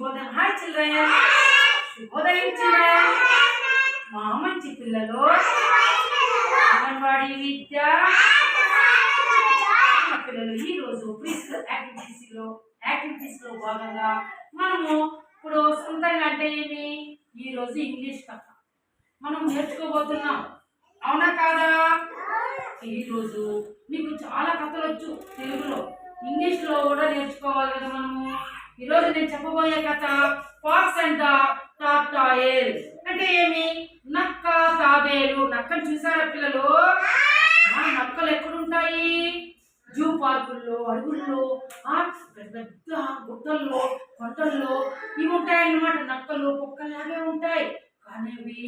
శుభోదయం. Hi children, శుభోదయం children. మా మంచి పిల్లలు అంగన్వాడీ విద్య పిల్లలు ఈరోజు యాక్టివిటీస్ లో భాగంగా మనము ఇప్పుడు సొంతంగా అంటే ఏమి ఈరోజు ఇంగ్లీష్ కథ మనం నేర్చుకోబోతున్నాం. అవునా కాదా? ఈరోజు మీకు చాలా కథలు వచ్చు, తెలుగులో ఇంగ్లీష్లో కూడా నేర్చుకోవాలి కదా మనము. ఈరోజు నేను చెప్పబోయే కథ ఫాక్స్ అండ్ ద టార్టాయిల్. అంటే ఏమి? నక్క తాబేలు. నక్కను చూసారా పిల్లలు? నక్కలు ఎక్కడుంటాయి? జూ పార్కుల్లో, అడవుల్లో, పెద్ద పెద్ద గుట్టల్లో, కొండల్లో ఇవి ఉంటాయన్నమాట. నక్కలు కుక్కలాగే ఉంటాయి, కానీ అవి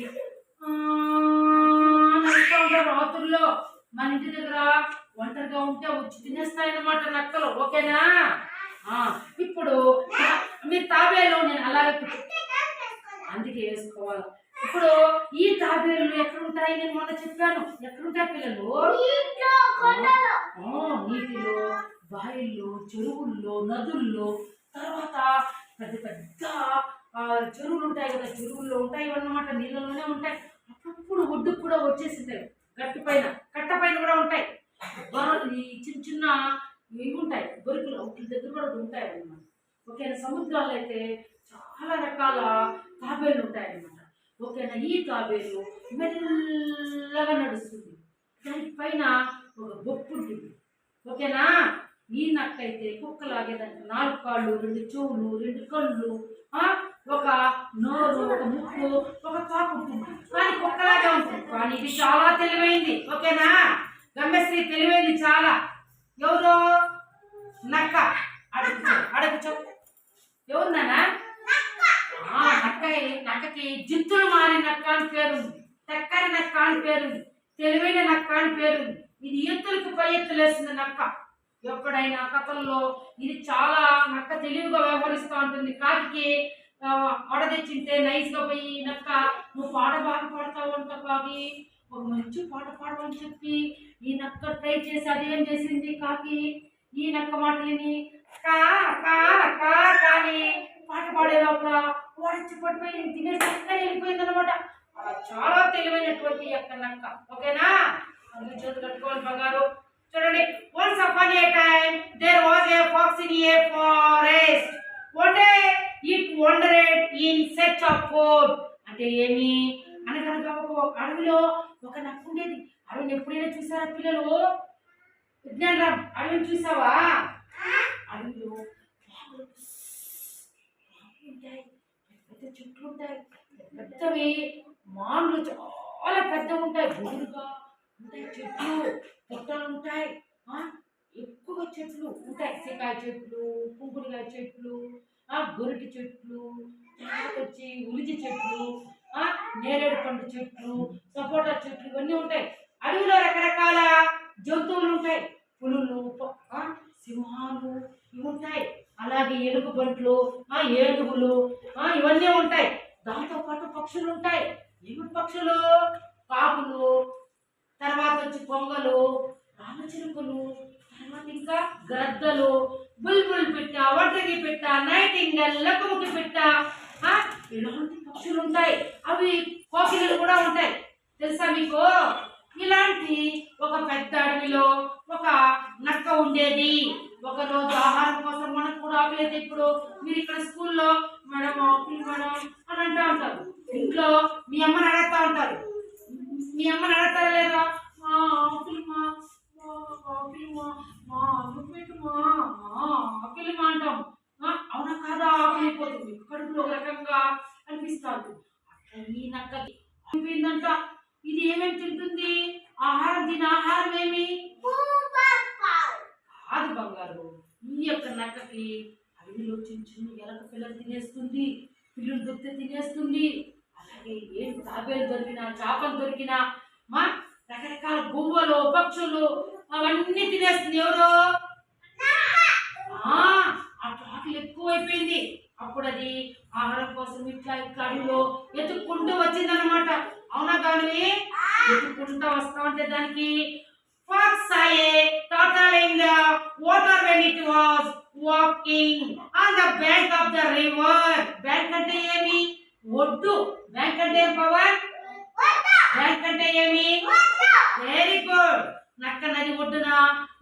రాత్రుల్లో మన ఇంటి దగ్గర ఒంటరిగా ఉంటే వచ్చి తినేస్తాయన్నమాట నక్కలు. ఓకేనా? ఇప్పుడు మీరు తాబేలు నేను అలాగే అందుకే వేసుకోవాలి. ఇప్పుడు ఈ తాబేలు ఎక్కడుంటాయి? నేను మొన్న చెప్పాను. ఎక్కడుంటాయి పిల్లలు? నీటిలో, బావిల్లో, చెరువుల్లో, నదుల్లో, తర్వాత పెద్ద పెద్ద చెరువులు ఉంటాయి కదా, చెరువుల్లో ఉంటాయి అన్నమాట. నీళ్ళలోనే ఉంటాయి. అప్పుడు ఒడ్డుకు కూడా వచ్చేసింటాయి. కట్టపైన కూడా ఉంటాయి. ఈ చిన్న చిన్న ఇవి ఉంటాయి, గొరుకులు ఒకటి దగ్గర కూడా ఉంటాయి అన్నమాట. ఓకేనా? సముద్రాల్లో అయితే చాలా రకాల తాబేళ్ళు ఉంటాయి అన్నమాట. ఓకేనా? ఈ తాబేలు మెల్లగా నడుస్తుంది, దాని పైన ఒక బొప్పు ఉంటుంది. ఓకేనా? ఈ నక్క అయితే కుక్కలాగే దానికి 4 కాళ్ళు, 2 చెవులు, 2 కళ్ళు, ఒక నోరు, ఒక ముక్కు, ఒక కాకు ఉంటుంది. కానీ కుక్కలాగే ఉంటుంది, కానీ ఇది చాలా తెలివైంది. ఓకేనా? గమ్యశ్రీ తెలివైంది చాలా. ఎవరు? నక్క. అడుగుచో ఎవరు నాన్న? నక్కకి జిత్తులు మారి నక్క అని పేరుంది, చక్కని నక్క అని పేరుంది, తెలివైన నక్క అని పేరుంది. ఇది ఎత్తులకు పై ఎత్తులేస్తుంది నక్క. ఎప్పుడైనా కథల్లో ఇది చాలా నక్క తెలివిగా వ్యవహరిస్తూ ఉంటుంది. కాకి ఆడ తెచ్చింటే నైస్గా పోయి నక్క నువ్వు పాట బాగా పాడతావు అంట కాకి, ఒక మంచి పాట పాడమని చెప్పి ఈ నక్క ట్రై చేసి అది ఏం చేసింది? కాకి ఈ నక్క మాటలని కా కా కా కానీ పాట పాడే లోపల వాడిచ్చి పడిపోయి తినేసి అక్కడ వెళ్ళిపోయింది అనమాట. అలా చాలా తెలివైనటువంటి యొక్క నక్క. ఓకేనా? అందుకు చేతులు కట్టుకోవాలి బంగారు. చూడండి. Once upon a time there was a fox in a forest. One day it wandered in search of food. అంటే ఏమి? అనగనగా ఒక అడవిలో ఒక నక్క ఉండేది. అడవిని ఎప్పుడైనా చూసారా పిల్లలు? విజ్ఞానం అడవిని చూసావా? అడవిలో ఉంటాయి, పెద్ద చెట్లు ఉంటాయి, పెద్దవి మాన్లు చాలా పెద్దవి ఉంటాయి, గురుగా ఉంటాయి, చెట్లు పుట్టలు ఉంటాయి, ఎక్కువగా చెట్లు ఉంటాయి. సీకాయ చెట్లు, కుంకుడుకాయ చెట్లు, గొరిటి చెట్లు, వచ్చి ఉలిచి చెట్లు, నేరేడు పండు చెట్లు, సపోటా చెట్లు ఇవన్నీ ఉంటాయి. అడవిలో రకరకాల జంతువులు ఉంటాయి. పులులు, సింహాలు ఇవి ఉంటాయి. అలాగే ఎలుగుబంట్లు, ఏనుగులు ఇవన్నీ ఉంటాయి. దాంతో పాటు పక్షులు ఉంటాయి. ఏమి పక్షులు? కాకులు, తర్వాత వచ్చి కొంగలు, రామచిలుకలు, తర్వాత ఇంకా గ్రద్దలు, బుల్బుల్ పిట్ట, ఒంటరి పిట్ట, నైటింగల్, లకుముకి పిట్ట, ఇలాంటి పక్షులు ఉంటాయి. అవి కోకిలలు కూడా ఉంటాయి. తెలుసా మీకు? ఇలాంటి ఒక పెద్ద అడవిలో ఒక నక్క ఉండేది. ఒక రోజు ఆహారం కోసం మనకు కూడా ఆకలి. ఇప్పుడు మీరు ఇక్కడ స్కూల్లో మేడం ఆకలి మేడం అని అంటూ ఉంటారు. ఇంట్లో మీ అమ్మని అడుగుతూ ఉంటారు. మీ అమ్మని అడుగుతారా లేదా? ఆకలి మా ఆకలి మా ఆకలి మా అంటాం. అవునా కాదా? ఆకలి అయిపోతుంది, కడుపులో ఒక రకంగా అనిపిస్తుంది. అట్లా ఈ నక్కకి అయిపోయిందంట. ఇది ఏమేమి తింటుంది? దీని ఆహారం ఏమి కాదు బంగారు. ఈ యొక్క నక్కకి అడవిలో చిన్న చిన్న ఎలక పిల్లలు తినేస్తుంది, పిల్లలు దొరికితే తినేస్తుంది. అలాగే ఏం తాబేలు దొరికినా, చేపలు దొరికినా, రకరకాల గువ్వలు, పక్షులు అవన్నీ తినేస్తుంది. ఎవరు? అట్లా ఆకలి ఎక్కువైపోయింది. అప్పుడు అది ఆహారం కోసం ఇట్లా అడవిలో ఎత్తుక్కుంటూ వచ్చిందనమాట. అవునా? కానీ ఎత్తుక్కుంటూ వస్తా ఉంటే దానికి fox saw a turtle in the water when it was walking on the bank of the river. ఒడ్డు. బ్యాంక్ అంటే ఏం పవర్? బ్యాంక్ అంటే ఏమి? Very good. నక్క నది ఒడ్డున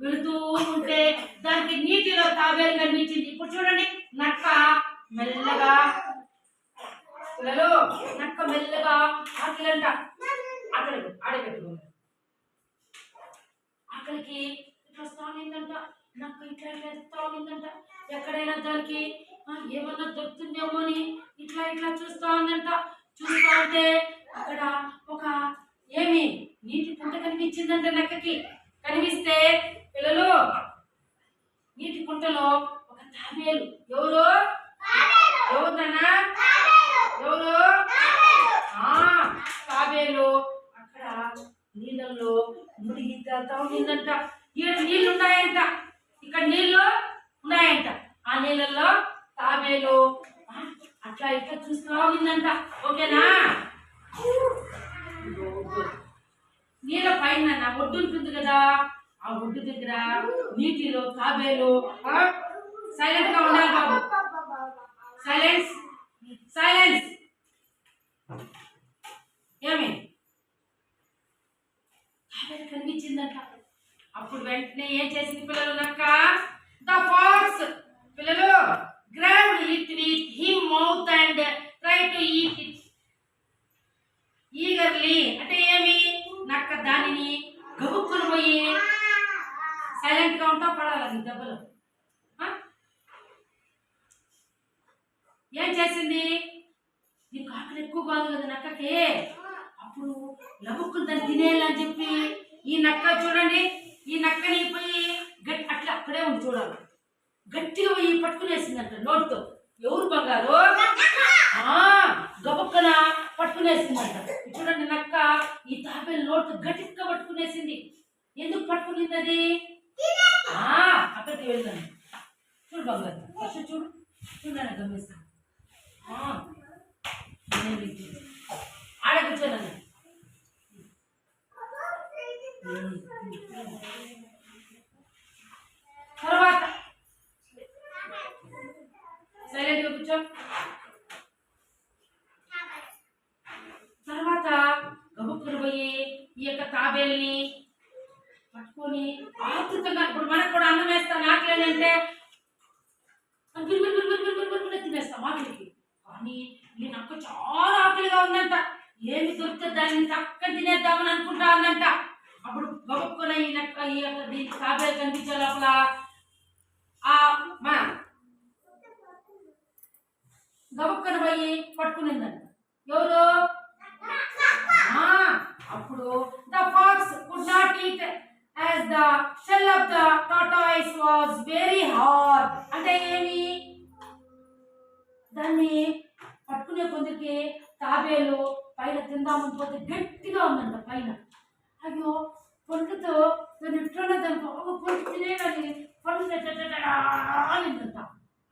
వెళుతూ ఉంటే దానికి నీటిలో తాబేలు కనిపించింది. ఇప్పుడు చూడండి, నక్క మెల్లగా పిల్లలు నక్క మెల్లగా ఆకలింట ఆకలి ఆడబెట్టుకున్నారు. ఆకలికి ఇట్లా స్థానిందంట. నక్క ఇట్లా ఇట్లా స్థానిందంట. ఎక్కడైనా దానికి ఏమన్నా దొరుకుతుందేమో అని ఇట్లా ఇట్లా చూస్తా ఉందంట. చూస్తా ఉంటే అక్కడ ఒక ఏమి నీటి కుంట కనిపించిందంట. నక్కకి కనిపిస్తే పిల్లలు నీటి కుంటలో ఒక తాబేలు. ఎవరు ఎవరున్నా ఎవరు? తాబేలు అక్కడ నీళ్ళల్లో మునిగి తేలుతా ఉండిందంట. ఈడ నీళ్ళు ఉన్నాయంట, ఇక్కడ నీళ్ళు ఉన్నాయంట. ఆ నీళ్ళల్లో తాబేలు అట్లా ఇట్లా చూస్తూ ఉండిందంట. ఓకేనా? నీళ్ళ పైన నా ఒడ్డు ఉంటుంది కదా, ఆ ఒడ్డు దగ్గర నీటిలో తాబేలు సైలెంట్ గా ఉండాలి బాబు. Silence silence. ఏమి తాబేలు కనిపించిందంట. అప్పుడు వెంటనే ఏం చేసింది పిల్లలు? నక్క ద ఫాక్స్ పిల్లలు grabbed it with him mouth and tried to eat it eagerly. అంటే ఏమి? నక్క దానిని గబుక్కులు పోయి సైలెంట్ గా ఉంటా పడాలి దెబ్బలు. ఏం చేసింది? నీకు ఆకలి ఎక్కువ కాదు కదా నక్కకి. అప్పుడు లబుక్కులు దాన్ని తినేయాలని చెప్పి ఈ నక్క చూడండి, ఈ నక్కని పోయి అట్లా అక్కడే ఉండి చూడాలి, గట్టిగా పోయి పట్టుకునేసిందంట నోటితో. ఎవరు బంగారు? గబుక్కన పట్టుకునేసిందంట. చూడండి, నక్క ఈ తాబేలు నోటితో గట్టిగా పట్టుకునేసింది. ఎందుకు పట్టుకునింది అది? అక్కడికి వెళ్దాను. చూడు బంగారు, ఫస్ట్ చూడు చూడండి, గమనిస్తాను. ఆడ కూర్చోనన్నా తర్వాత సైలెంట్ గా కూర్చో. తర్వాత గబుక్కులు పోయి ఈ యొక్క తాబేల్ని పట్టుకొని ఆతృతంగా, ఇప్పుడు మనకు కూడా అన్నం వేస్తాను ఆకలి అంటే తినేస్తాం ఆకలికి. కానీ ఈ నక్క చాలా ఆకలిగా ఉందంట. ఏమి దొరికితే దాన్ని చక్క తినేద్దామని అనుకుంటా ఉందంట. అప్పుడు గబుక్కున ఈ నక్క ఈ యొక్క దీనికి తాబేలు కనిపించే లోపల గబుక్కన పోయి పట్టుకునిందంట. ఎవరు? అప్పుడు the pox could not eat as the shell of the tortoise was very hard. అంటే ఏమి? దాన్ని పట్టుకునే కొందరికి తాబేలు పైన తిందామని పోతే గట్టిగా ఉందంట పైన. అయ్యో పండుతో దాన్ని ఎట్లన్నా దానికి ఒక పొంటి తినేయాలి, పండు అనిందంట.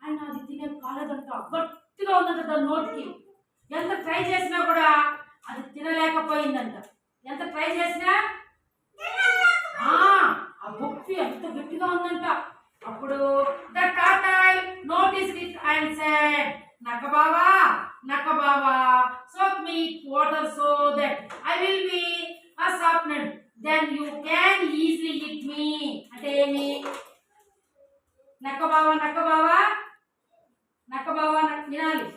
ఆయన అది తినే కాలేదంట, గట్టిగా ఉందంట దాని నోటికి. ఎంత ట్రై చేసినా కూడా అది తినలేకపోయిందంట. ఎంత ట్రై చేసినా ఆ బొప్పి ఎంత గట్టిగా ఉందంట. అప్పుడు ద టాటాయ్ నోటీస్డ్ ఇట్ అండ్ సెడ్, నక్క బావా soak me in water so that I will be softened, then you can easily eat me. అంటే ఏమి? నక్క బావా వినాలి.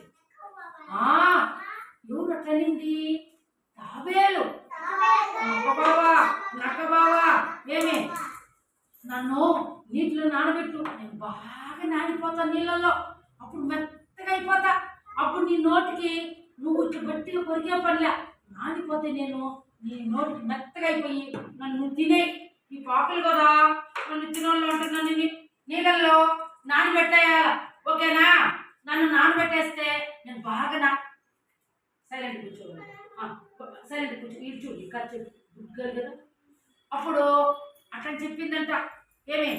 ఎవరు అట్లనింది? తాబేలు. నక్క బావా ఏమి? నన్ను నీటిలో నానబెట్టు, నేను బాగా నానిపోతా నీళ్ళల్లో, అప్పుడు మెత్తగా అయిపోతా. అప్పుడు నీ నోటికి నువ్వు ఇట్లా గట్టిగా కొరికే పనిలే, నానిపోతే నేను నీ నోటికి మెత్తగా అయిపోయి నన్ను తినే. నీ పాకలు కదా నన్ను తినోళ్ళు అంటున్నా, నీళ్ళల్లో నానబెట్టేయాల. ఓకేనా? నన్ను నానబెట్టేస్తే నేను బాగా సైలెంట్ కూర్చోవాలి. సైలెంట్ కూర్చో. ఇది చూడు ఖర్చు గుడ్గారు కదా. అప్పుడు అట్లా చెప్పిందంట. ఏమే?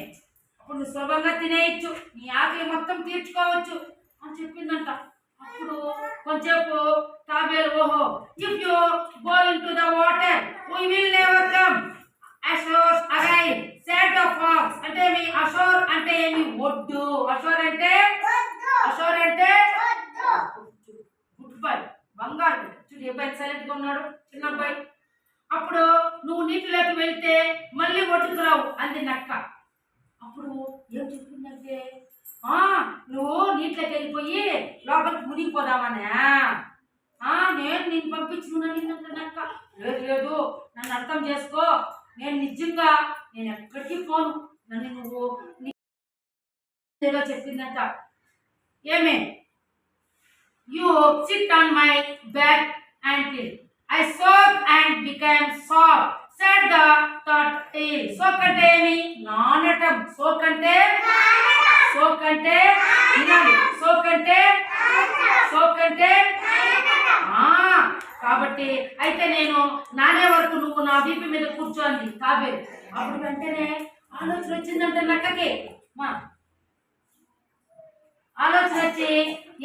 అప్పుడు నువ్వు సులభంగా తినేయచ్చు, నీ ఆకలి మొత్తం తీర్చుకోవచ్చు అని చెప్పిందంట. అప్పుడు కొంచెంసేపు తాబేలు, ఓహో, if you go into the water we will never come ashore again said the fox. అంటే ఏమి? అషోర్ అంటే ఏమి? ఒడ్డు. అషోర్ అంటే గుడ్ బై. ఈ అబ్బాయి సైలెంట్గా ఉన్నాడు చిన్న అబ్బాయి. అప్పుడు నువ్వు నీటిలోకి వెళ్తే మళ్ళీ ఒట్టుకురావు అంది నక్క. అప్పుడు ఏం చెప్పిందంటే నువ్వు నీటిలోకి వెళ్ళిపోయి లోపలికి మునిగిపోదామనే. నేను నేను పంపించుకున్నాను నక్క. లేదు లేదు, నన్ను అర్థం చేసుకో, నేను నిజంగా నేను ఎక్కడికి పోను, నన్ను నువ్వు చెప్పిందంట. ఏమే you SIT on my back until I soak and became soft, said the turtle. Soak అంటే ఏమి? నానటం. soak అంటే వినాలి. soak అంటే కాబట్టి అయితే నేను నానే వరకు నువ్వు నా వీపు మీద కూర్చోండి తాబేలు. అప్పుడు వెంటనే ఆలోచన వచ్చిందంటే నక్కకి. ఆలోచన వచ్చి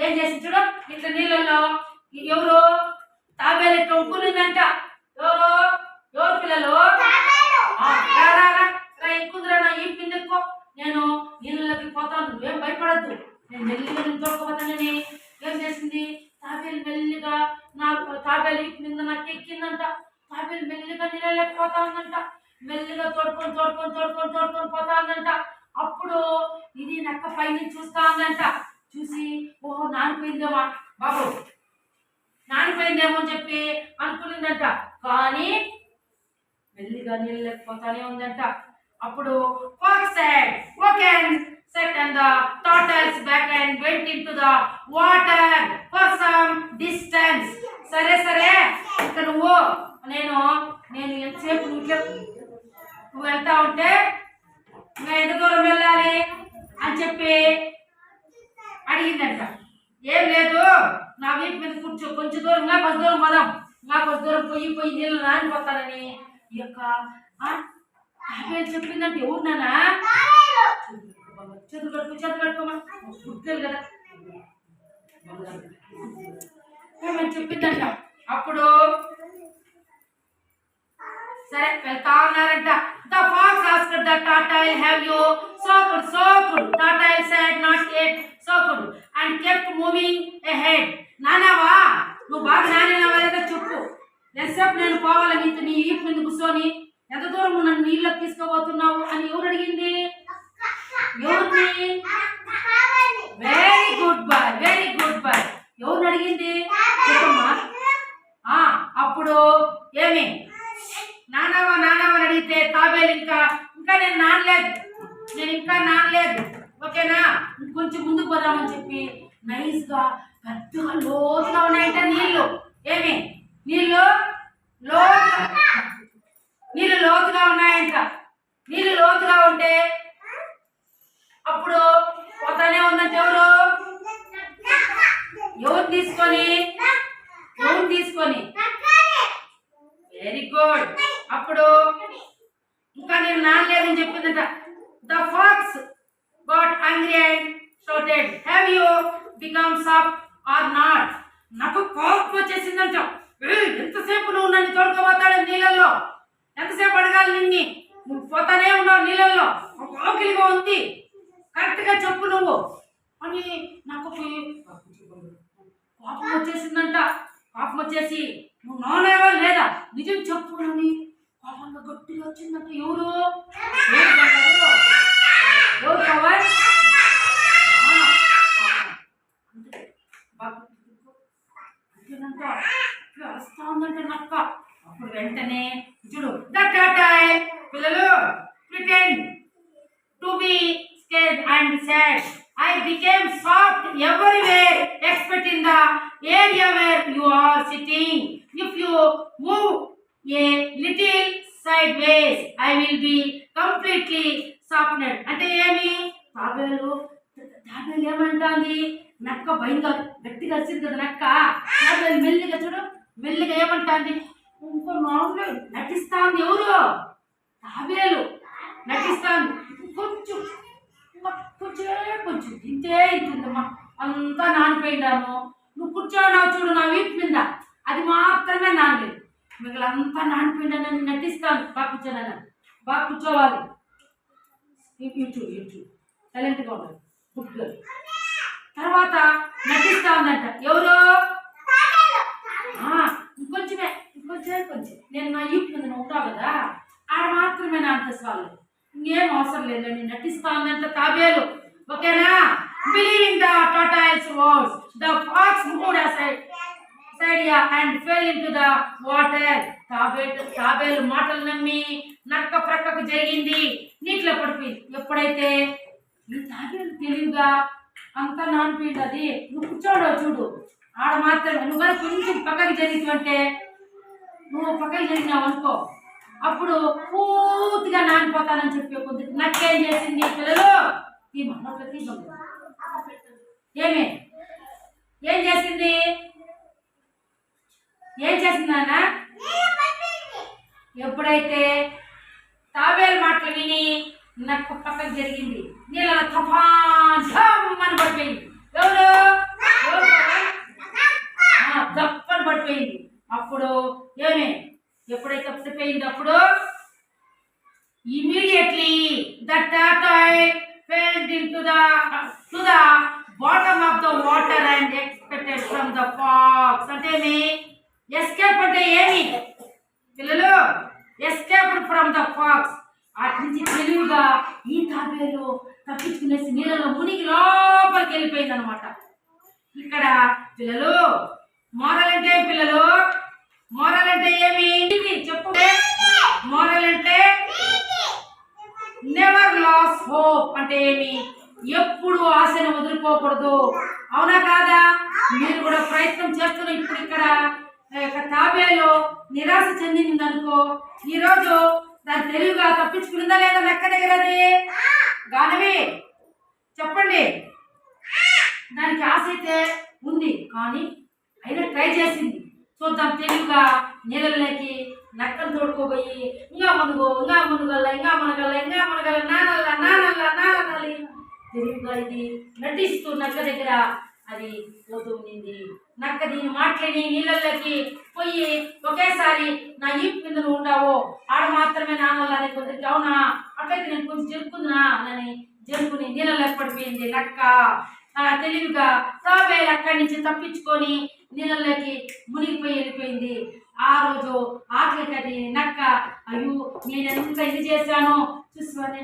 ఏం చేసి చూడు, ఇట్లా నీళ్ళల్లో ఎవరు తాబేలు ఇట్లా ఉక్కునిందంట. ఎవరు పిల్లలు ఎక్కుదురా నా ఈ పిందెక్కో, నేను నీళ్ళకి పోతాను, నువ్వేం భయపడద్దు, నేను మెల్లిగా నేను తోడుకోపోతానని. ఏం చేసింది తాబేలు మెల్లిగా నాకు తాబేలు మీద నాకు ఎక్కిందంట. తాబేలు మెల్లిగా నీళ్ళకి పోతా ఉందంట. మెల్లిగా తోడుకొని పోతా ఉందంట. అప్పుడు ఇది నక్క పైన చూస్తా ఉందంట. చూసి ఓహో నానిపోయిందేమో బాబు, నానిపోయిందేమో అని చెప్పి అనుకునిందంట. కానీ మెల్లిగా నీళ్ళకి పోతానే ఉందంట. అప్పుడు fox said, "Okay, set and the turtle's back and went into the water for some distance." సరే ఇక్కడ నేను ఎంతసేపు నువ్వు వెళ్తా ఉంటే ఇంకా ఎంత దూరం వెళ్ళాలి అని చెప్పి అడిగిందంట. ఏం లేదు, నా వీపు మీద కూర్చో, కొంచెం దూరం కొంచెం దూరం పోదాం, కొంచెం దూరం పోయి నీళ్ళు నానిపోతానని ఈ యొక్క చెప్పిందంటే. ఎవరు నానా చేతులు కట్టుకోమా పుట్టలేదు కదా ఏమని చెప్పిందంట. అప్పుడు సరే వెళ్తా ఉన్నారంట. The fox asked the turtle, "Have you soaked?" Turtle said, "Not yet, soaked," and kept moving ahead. నానావా, నువ్వు బాగా నానేనావా లేదా చెప్పు, ఎంతసేపు నేను పోవాలి నీ ఈపు మీద కూర్చొని, ఎంత దూరం నన్ను నీళ్ళకి తీసుకోబోతున్నావు అని ఎవరు అడిగింది? ఎవరిని? Very good boy. ఎవరిని అడిగింది చెప్పమ్మా. అప్పుడు ఏమి నానావా అని అడిగితే తాబేలు ఇంకా నేను ఇంకా నానలేదు, ఓకేనా, కొంచెం ముందుకు పోదామని చెప్పి నైస్గా పెద్దగా లోతుగా ఉన్నాయంట నీళ్ళు. ఏమి నీళ్ళు లోతుగా ఉన్నాయంట. నీళ్ళు లోతుగా ఉంటే అప్పుడు పోతానే ఉందంటే ఎవరు తీసుకొని వెరీ గుడ్. అప్పుడు ఇంకా నేను నానలేదని చెప్పిందంట. The fox got angry and shouted, "Have you become soft or not?" నాకు కోపం వచ్చేసిందంట. ఎంతసేపు నువ్వు నన్ను తోడుకోబోతాడు నీళ్ళల్లో, ఎంతసేపు అడగాలి నిన్ని, నువ్వు పోతానే ఉన్నావు నీళ్ళల్లో, ఆకలిగా ఉంది, కరెక్ట్గా చెప్పు నువ్వు అని నాకు కోపం వచ్చేసిందంట. కోపం వచ్చేసి నువ్వు నానేవా లేదా నిజం చెప్పు అని కోపంగా గట్టిగా వచ్చిందంట. ఎవరు కవర్ వస్తా ఉందంట నక్క. అప్పుడు వెంటనే చూడు పిల్లలు pretend to be scared and sad. I became soft everywhere except in the area where you are sitting. If you move a little sideways, I will be completely softened. అంటే ఏమి తాబేలు ఏమంటుంది? నక్క భయంగా గట్టిగా వచ్చింది కదా నక్క. తాబేలు మెల్లిగా ఏమంటుంది? ఇంకో మామూలు నటిస్తాంది. ఎవరు? తాబేలు నటిస్తాంది. కొంచెం ఇంతుందమ్మా, అంతా నానిపోయినాను, నువ్వు కూర్చోన్నావు చూడు నా వీపు మీద, అది మాత్రమే నానలేదు, మిగిలినంతా నానిపోయినా నేను నటిస్తాను. బాగా కూర్చోవాలి, చూడు సైలెంట్గా ఉండాలి, గుడ్ గర్ల్. తర్వాత నటిస్తా ఉందంట. ఎవరు? ఉంటావు కదా, ఆడ మాత్రమే నా అంత చాలు, ఇంకేం అవసరం లేదండి. నటిస్తా ఉందంట తాబేలు. ఓకేనా? Believing the tortoise's words, the fox moved aside and fell into the water. తాబేలు మాటలు నమ్మి నక్క ప్రక్కకు జరిగింది, నీటిలో పడిపోయింది. ఎప్పుడైతే ఈ తాబేలు తెలివిగా అంతా నానిపోయింది. అది నువ్వు కూర్చోడో చూడు, ఆడ మాత్రమే నువ్వు కానీ కొంచెం పక్కకి జరిగితే, నువ్వు పక్కకి జరిగినావు అనుకో, అప్పుడు పూర్తిగా నానిపోతానని చెప్పి కొద్దిగా నక్కేం చేసింది, పిల్లలు ఏమే ఏం చేసింది నాన్న? ఎప్పుడైతే తాబేలు మాటలు విని నక్క పక్కకు జరిగింది, నీళ్ళ తప్పని పడిపోయింది. తప్పని పడిపోయింది. అప్పుడు ఏమే ఎప్పుడైతే పడిపోయింది, అప్పుడు immediately the turtle fell into the bottom of the water and expected from the fox. అంటే ఎస్కేప్ అంటే ఏమి పిల్లలు? Escaped from the pox. అటు నుంచి తెలివిగా ఈ తాబేలు తప్పించుకునేసి నీళ్ళలో మునిగి లోపలికి వెళ్ళిపోయింది అనమాట. ఇక్కడ పిల్లలు మోరల్ అంటే పిల్లలు, మోరల్ అంటే ఏమి చెప్పు? మోరల్ అంటే నెవర్ లాస్ హోప్ అంటే ఏమి? ఎప్పుడు ఆశను వదులుకోకూడదు. అవునా కాదా? మీరు కూడా ప్రయత్నం చేస్తున్న ఇప్పుడు ఇక్కడ తాబేలు నిరాశ చెందింది అనుకో, ఈరోజు దాని తెలివిగా తప్పించుకుందా లేదా నక్క దగ్గర? అది గానవి చెప్పండి. దానికి ఆశ అయితే ఉంది, కానీ అయినా ట్రై చేసింది. చూద్దాం తెలివిగా నీళ్ళలోకి నక్కను తోడుకోబోయి ఇంకా మునుగల్ల నానల్లి తెలివిగా ఇది నటిస్తూ నక్క దగ్గర అది పోతూ ఉండింది. నక్క దీన్ని మాట్లాడి నీళ్ళలోకి పోయి ఒకేసారి నా ఈపు కింద నువ్వు ఉండవు, ఆడ మాత్రమే నానల్లని కొద్దిగా, అవునా అట్లయితే నేను కొంచెం జరుపుకుందా అని జరుపుకుని నీళ్ళలోకి పడిపోయింది నక్క. తెలివిగా తాబేలు అక్కడి నుంచి తప్పించుకొని నీళ్ళలోకి మునిగిపోయి వెళ్ళిపోయింది. ఆ రోజు ఆకలికి అది నక్క, అయ్యో నేను ఎంత ఇది చేశాను చూసుకోండి,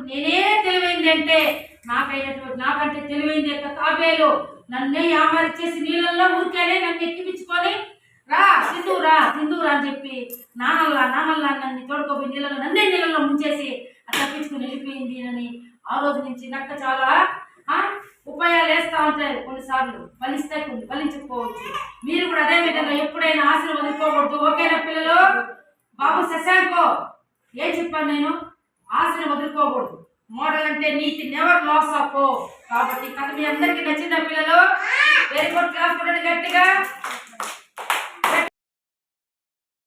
నేనే తెలివైంది అంటే నాకంటే తెలివైంది యొక్క తాబేలు నన్నే యామరిచేసి నీళ్ళల్లో ఊరికేనే నన్ను ఎక్కిపించుకొని రా సింధూరా అని చెప్పి నానల్లా నన్ను తోడుకోపోయి నన్నే నీళ్ళలో ముంచేసి తప్పించుకుని వెళ్ళిపోయింది అని ఆ రోజు నుంచి నక్క చాలా ఉపాయాలు వేస్తూ ఉంటాయి. కొన్నిసార్లు ఫలిస్తాయి, కొన్ని ఫలించకపోవచ్చు. మీరు కూడా అదే విధంగా ఎప్పుడైనా ఆశలు వదులుకోకూడదు. ఓకేనా పిల్లలు? బాబు శశాంకో ఏం చెప్పాను నేను? ఆశను వదులుకోకూడదు. మోడల్ అంటే నీతి, నెవర్ లాస్ ఆఫ్. కాబట్టి కథ మీ అందరికీ నచ్చిందా పిల్లలు? వెరీ గుడ్, క్లాస్ కొట్టండి గట్టిగా.